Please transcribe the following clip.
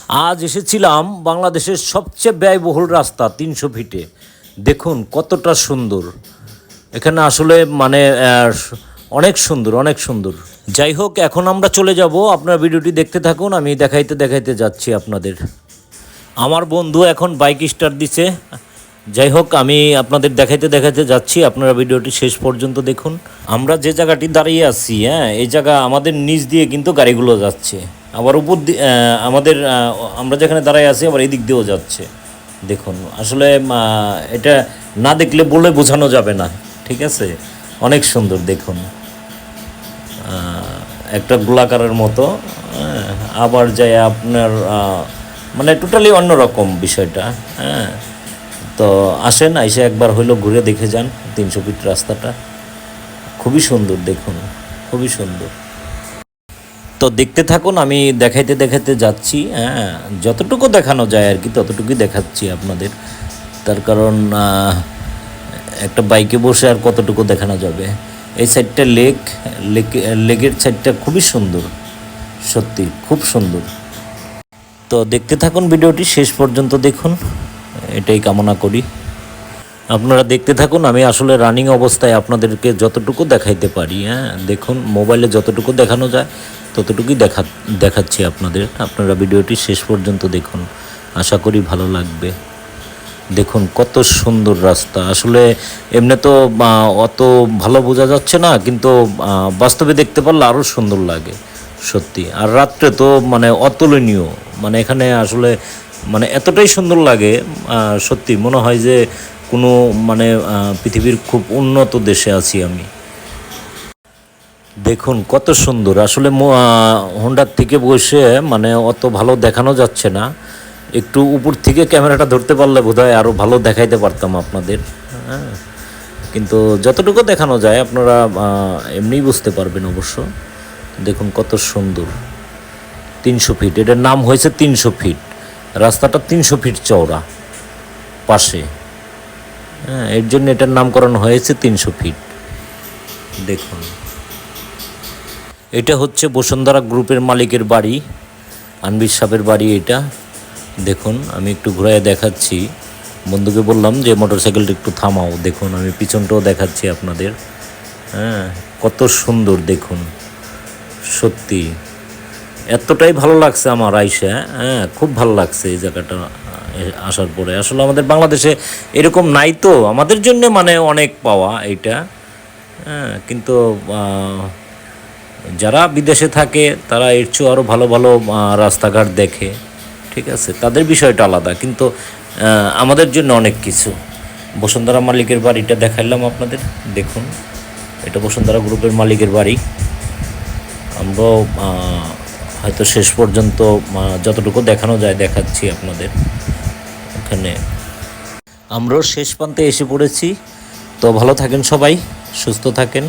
আজ এসেছিলাম বাংলাদেশের সবচেয়ে ব্যয়বহুল রাস্তা ৩০০ ফিটে। দেখুন কতটা সুন্দর। এখানে আসলে মানে অনেক সুন্দর, অনেক সুন্দর। যাই হোক, এখন আমরা চলে যাব। আপনারা ভিডিওটি দেখতে থাকুন, আমি দেখাইতে দেখাইতে যাচ্ছি আপনাদের। আমার বন্ধু এখন বাইক স্টার্ট দিছে। যাই হোক, আমি আপনাদের দেখাইতে দেখাইতে যাচ্ছি, আপনারা ভিডিওটি শেষ পর্যন্ত দেখুন। আমরা যে জায়গাটি দাঁড়িয়ে আছি, এই জায়গা আমাদের নিচ দিয়ে কিন্তু গাড়িগুলো যাচ্ছে, আবার উপর আমাদের আমরা যেখানে দাঁড়িয়ে আছি আবার এই দিক দিয়েও যাচ্ছে। দেখুন আসলে এটা না দেখলে বলে বোঝানো যাবে না, ঠিক আছে। অনেক সুন্দর দেখুন, একটা গোলাকারের মতো। আবার যায় আপনার মানে টোটালি অন্যরকম বিষয়টা। তো আসেন, আইসে একবার হইলো ঘুরে দেখে যান ৩০০ ফিট রাস্তাটা। খুবই সুন্দর দেখুন, খুবই সুন্দর। তো দেখতে থাকুন, আমি দেখাইতে দেখাইতে যাচ্ছি। যতটুকু দেখানো যায় আর কি ততটুকুই দেখাচ্ছি আপনাদের। তার কারণ একটা বাইকে বসে আর কতটুকু দেখানো যাবে। এই সাইডটা লেকের সাইডটা খুবই সুন্দর, সত্যি খুব সুন্দর। তো দেখতে থাকুন, ভিডিওটি শেষ পর্যন্ত দেখুন, এটাই কামনা করি। আপনারা দেখতে থাকুন, আমি আসলে রানিং অবস্থায় আপনাদেরকে যতটুকু দেখাইতে পারি। দেখুন, মোবাইলে যতটুকু দেখানো যায় ততটুকুই দেখাচ্ছি আপনাদের। আপনারা ভিডিওটি শেষ পর্যন্ত দেখুন, আশা করি ভালো লাগবে। দেখুন কত সুন্দর রাস্তা। আসলে এমনি তো অত ভালো বোঝা যাচ্ছে না, কিন্তু বাস্তবে দেখতে পারলে আরও সুন্দর লাগে সত্যি। আর রাত্রে তো মানে অতুলনীয়, মানে এখানে আসলে মানে এতটাই সুন্দর লাগে, সত্যি মনে হয় যে কোনো মানে পৃথিবীর খুব উন্নত দেশে আছি আমি। দেখুন কত সুন্দর। আসলে হোন্ডার থেকে বসে মানে অত ভালো দেখানো যাচ্ছে না, একটু উপর থেকে ক্যামেরাটা ধরতে পারলে বোধহয় আরও ভালো দেখাইতে পারতাম আপনাদের। কিন্তু যতটুকু দেখানো যায় আপনারা এমনিই বুঝতে পারবেন অবশ্য। দেখুন কত সুন্দর। ৩০০ ফিট, এটার নাম হয়েছে ৩০০ ফিট। রাস্তাটা ৩০০ ফিট চওড়া পাশে, এর জন্য এটার নামকরণ হয়েছে ৩০০ ফিট। দেখুন, এটা হচ্ছে বসুন্ধরা গ্রুপের মালিকের বাড়ি, আনবির সাহেবের বাড়ি এটা। দেখুন আমি একটু ঘুরায় দেখাচ্ছি, বন্ধুকে বললাম যে মোটরসাইকেলটা একটু থামাও। দেখুন আমি পিছনটাও দেখাচ্ছি আপনাদের। কত সুন্দর দেখুন, সত্যি এতটাই ভালো লাগছে আমার আইসা। খুব ভালো লাগছে এই জায়গাটা আসার পরে। আসলে আমাদের বাংলাদেশে এরকম নাই, তো আমাদের জন্য মানে অনেক পাওয়া এইটা। কিন্তু যারা বিদেশে থাকে তারা এর চেয়েও আরও ভালো ভালো রাস্তাঘাট দেখে, ঠিক আছে, তাদের বিষয়টা আলাদা। কিন্তু আমাদের জন্য অনেক কিছু। বসুন্ধরা মালিকের বাড়িটা দেখাইলাম আপনাদের। দেখুন এটা বসুন্ধরা গ্রুপের মালিকের বাড়ি। আমরাও হয়তো শেষ পর্যন্ত যতটুকু দেখানো যায় দেখাচ্ছি আপনাদের। এখানে আমরাও শেষ প্রান্তে এসে পড়েছি। তো ভালো থাকেন সবাই, সুস্থ থাকেন।